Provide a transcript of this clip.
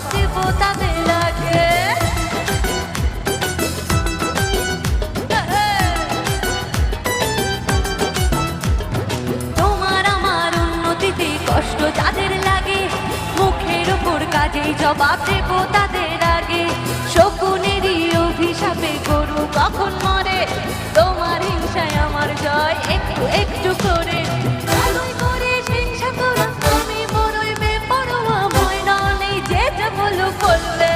জবাব দেব তাদের লাগে। তোমার আমার উন্নতিতে কষ্ট যাদের লাগে, মুখের ওপর কাজেই জবাব দেব তাদের আগে। শকুনেরই অভিশাপে গরু কখন মরে, তোমার হিংসায় আমার জয় একটু একটু করে। ভালোই করে হিংসা করো, আমি বড়ই বেপরোয়া, ভয় নেই যে যা বলো করলে।